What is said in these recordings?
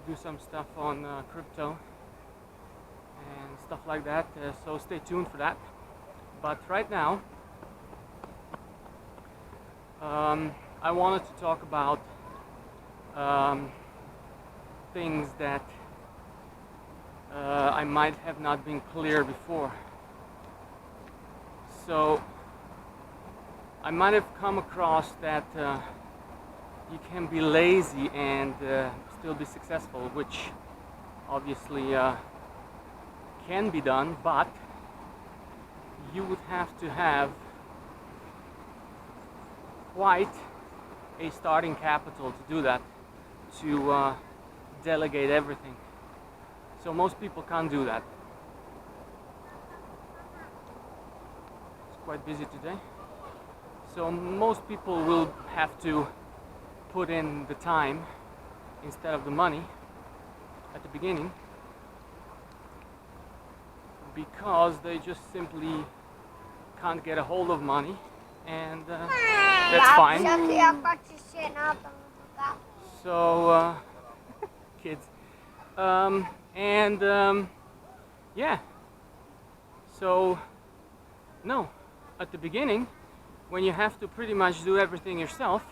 do some stuff on crypto and stuff like that, so stay tuned for that. But right now, I wanted to talk about things that I might have not been clear before. So I might have come across that you can be lazy and still be successful, which obviously can be done, but you would have to have quite a starting capital to do that, to delegate everything. So most people can't do that. It's quite busy today. So most people will have to put in the time instead of the money at the beginning, because they just simply can't get a hold of money, and that's fine. So kids, yeah, so no, at the beginning, when you have to pretty much do everything yourself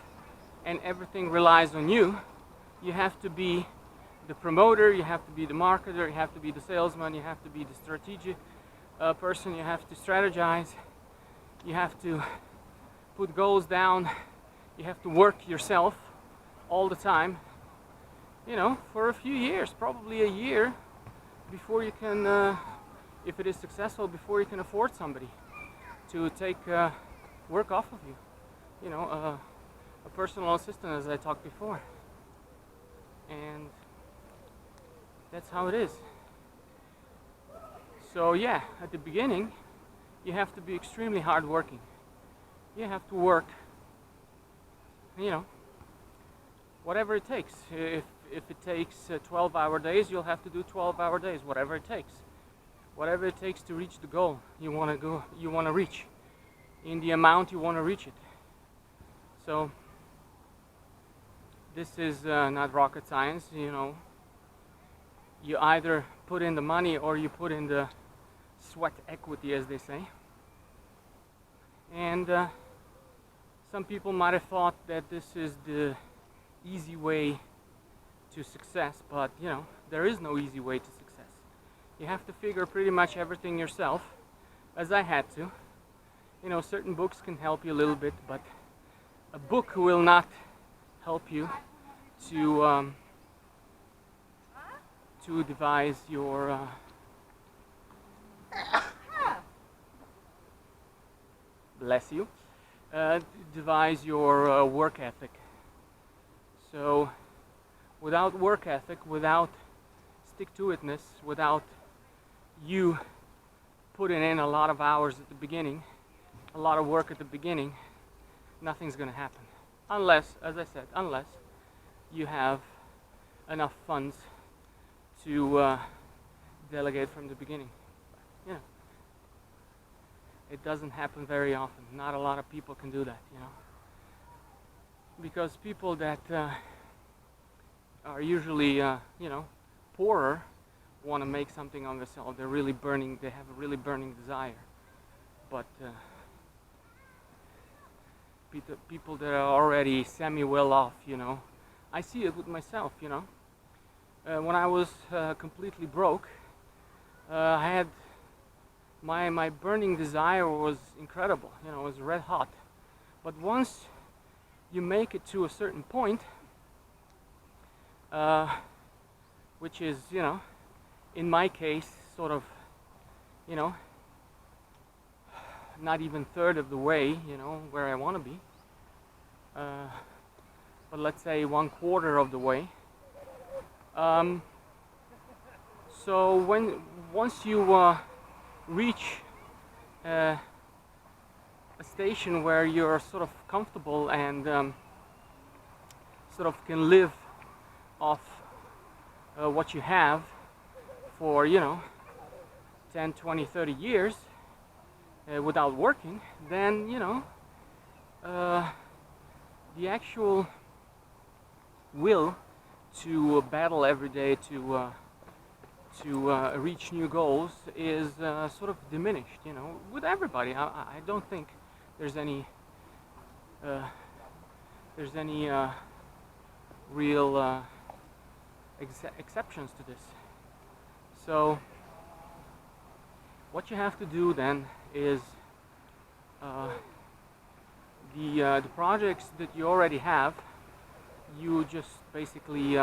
and everything relies on you, you have to be the promoter, you have to be the marketer, you have to be the salesman, you have to be the strategic person, you have to strategize, you have to put goals down, you have to work yourself all the time, you know, for a few years, probably a year, before you can, if it is successful, before you can afford somebody to take work off of you, you know, a personal assistant, as I talked before. And that's how it is. So yeah, at the beginning, you have to be extremely hardworking. You have to work, you know, whatever it takes. If it takes 12-hour days, you'll have to do 12-hour days, whatever it takes. Whatever it takes to reach the goal you want to reach, in the amount you want to reach it. So this is not rocket science, you know. You either put in the money or you put in the sweat equity, as they say. And some people might have thought that this is the easy way to success, but you know, there is no easy way to success. You have to figure pretty much everything yourself, as I had to. You know, certain books can help you a little bit, but a book will not help you to devise your bless you, devise your work ethic. So without work ethic, without stick-to-itness, without you putting in a lot of hours at the beginning, a lot of work at the beginning, nothing's going to happen. Unless, as I said, unless you have enough funds to delegate from the beginning. You know, it doesn't happen very often. Not a lot of people can do that, you know. Because people that are usually, you know, poorer, want to make something on themselves. They're really burning. They have a really burning desire. But people that are already semi-well off, you know, I see it with myself, you know. When I was completely broke, I had my burning desire was incredible, you know, it was red hot. But once you make it to a certain point, which is, you know, in my case, sort of, you know, not even third of the way, you know, where I want to be, but let's say 1/4 of the way. So once you reach a station where you're sort of comfortable and sort of can live off what you have for, you know, 10, 20, 30 years without working, then, you know, the actual will to battle every day to reach new goals is sort of diminished, you know, with everybody. I don't think there's any real exceptions to this. So what you have to do then is the projects that you already have, you just basically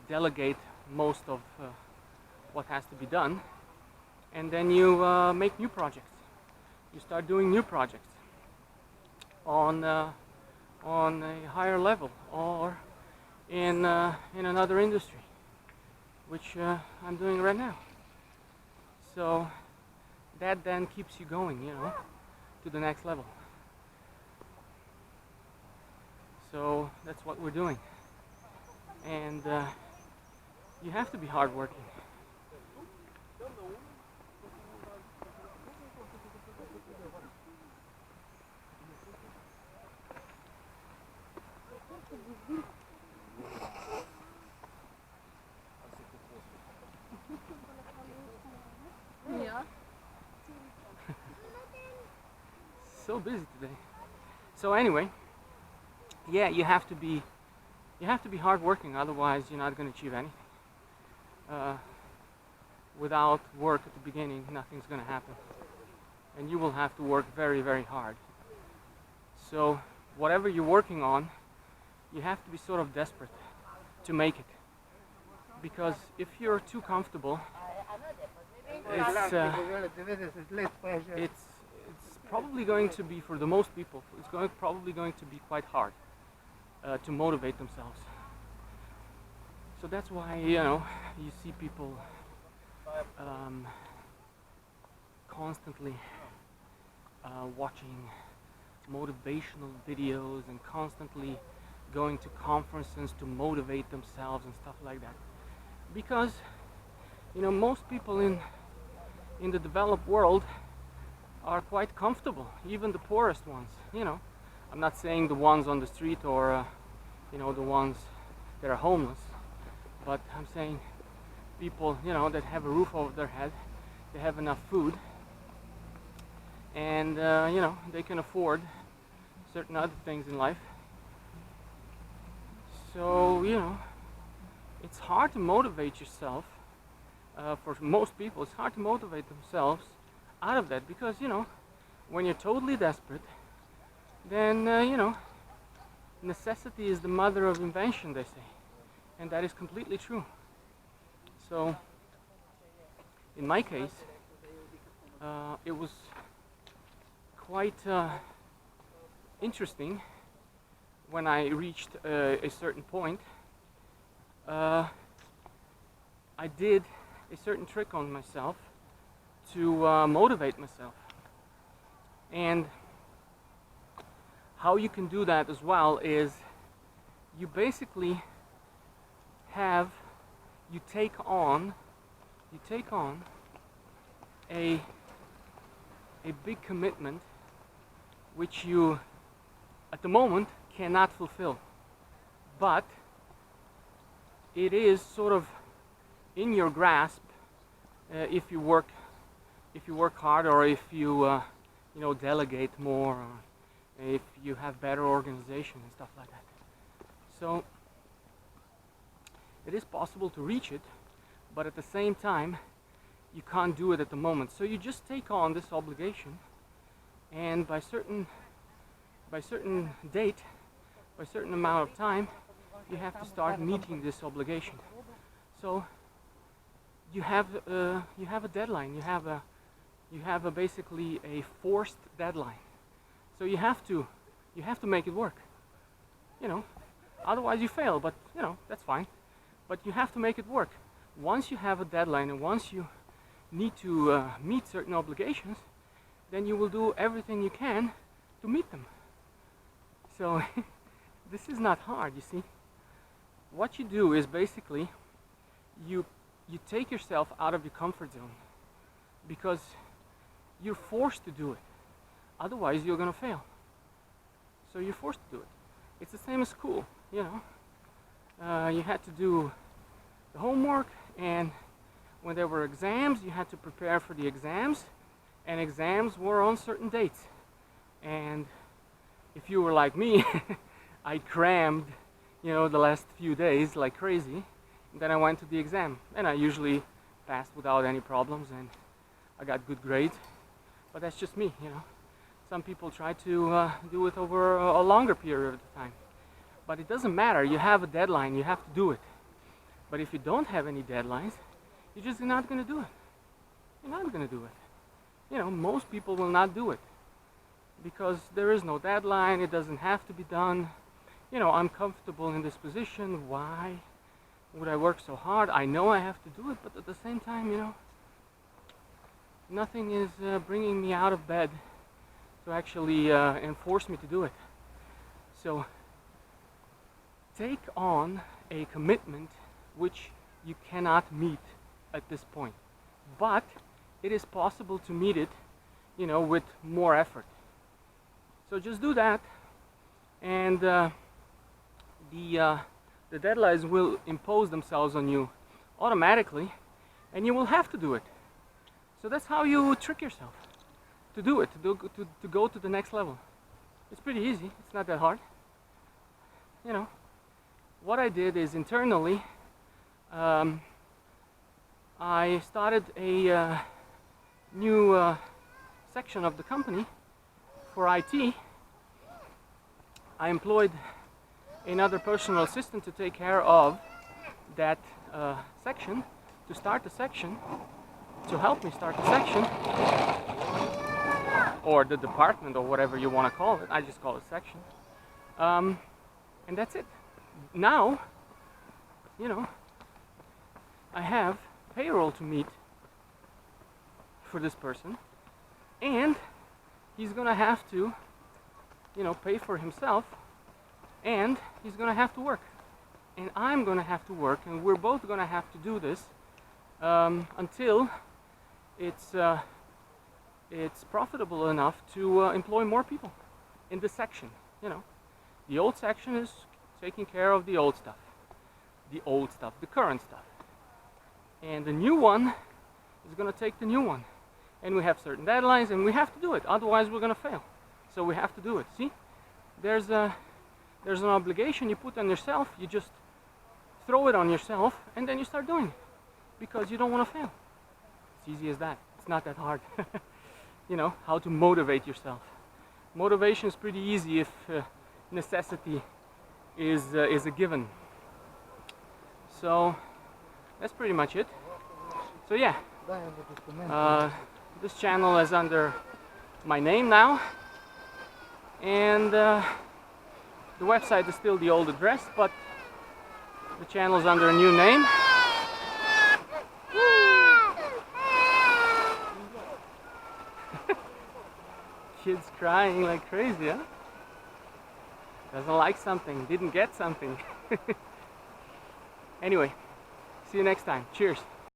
delegate most of what has to be done, and then you make new projects. You start doing new projects on a higher level or in another industry, which I'm doing right now. So that then keeps you going, you know, to the next level. So that's what we're doing, and you have to be hardworking. So busy today. So anyway, yeah, you have to be hardworking. Otherwise, you're not going to achieve anything. Without work at the beginning, nothing's going to happen, and you will have to work very, very hard. So whatever you're working on, you have to be sort of desperate to make it, because if you're too comfortable, it's probably going to be, for the most people, probably going to be quite hard to motivate themselves. So that's why, you know, you see people constantly watching motivational videos and constantly going to conferences to motivate themselves and stuff like that. Because, you know, most people in the developed world are quite comfortable, even the poorest ones, you know. I'm not saying the ones on the street or you know, the ones that are homeless, but I'm saying people, you know, that have a roof over their head, they have enough food, and you know, they can afford certain other things in life. So, you know, it's hard to motivate yourself. For most people, it's hard to motivate themselves out of that, because, you know, when you're totally desperate, then you know, necessity is the mother of invention, they say, and that is completely true. So in my case, it was quite interesting when I reached a certain point. I did a certain trick on myself to motivate myself, and how you can do that as well is you basically take on a big commitment which you at the moment cannot fulfill, but it is sort of in your grasp if you work hard, or if you you know, delegate more, or if you have better organization and stuff like that. So it is possible to reach it, but at the same time you can't do it at the moment. So you just take on this obligation, and by certain date, by certain amount of time, you have to start meeting this obligation. So you have a deadline. You have basically a forced deadline. So you have to make it work. You know, otherwise you fail. But you know, that's fine. But you have to make it work. Once you have a deadline, and once you need to meet certain obligations, then you will do everything you can to meet them. So this is not hard, you see. What you do is basically you take yourself out of your comfort zone, because you're forced to do it. Otherwise you're gonna fail. So you're forced to do it. It's the same as school, you know. you had to do the homework, and when there were exams, you had to prepare for the exams, and exams were on certain dates. And if you were like me, I crammed, you know, the last few days like crazy. And then I went to the exam, and I usually passed without any problems, and I got good grades. But that's just me, you know. Some people try to do it over a longer period of time. But it doesn't matter. You have a deadline, you have to do it. But if you don't have any deadlines, you're just not going to do it. You're not going to do it. You know, most people will not do it because there is no deadline. It doesn't have to be done. You know, I'm comfortable in this position. Why would I work so hard? I know I have to do it, but at the same time, you know, nothing is bringing me out of bed to actually enforce me to do it. So take on a commitment which you cannot meet at this point, but it is possible to meet it, you know, with more effort. So just do that, and the deadlines will impose themselves on you automatically, and you will have to do it. So that's how you trick yourself to do it, to go to the next level. It's pretty easy. It's not that hard. You know, what I did is internally, I started a new section of the company for IT. I employed another personal assistant to take care of that section, to start the section, to help me start the section, or the department, or whatever you want to call it. I just call it section. And that's it. Now, you know, I have payroll to meet for this person, and he's gonna have to, you know, pay for himself, and he's gonna have to work, and I'm gonna have to work, and we're both gonna have to do this until it's profitable enough to employ more people in this section. You know, the old section is taking care of the old stuff, the current stuff, and the new one is going to take the new one, and we have certain deadlines, and we have to do it, otherwise we're going to fail. So we have to do it. See, there's an obligation you put on yourself. You just throw it on yourself, and then you start doing it because you don't want to fail. It's easy as that. It's not that hard. You know how to motivate yourself. Motivation is pretty easy if necessity is a given. So that's pretty much it. So yeah, this channel is under my name now, and the website is still the old address, but the channel is under a new name. Kids crying like crazy, huh? Doesn't like something, didn't get something. Anyway, see you next time. Cheers.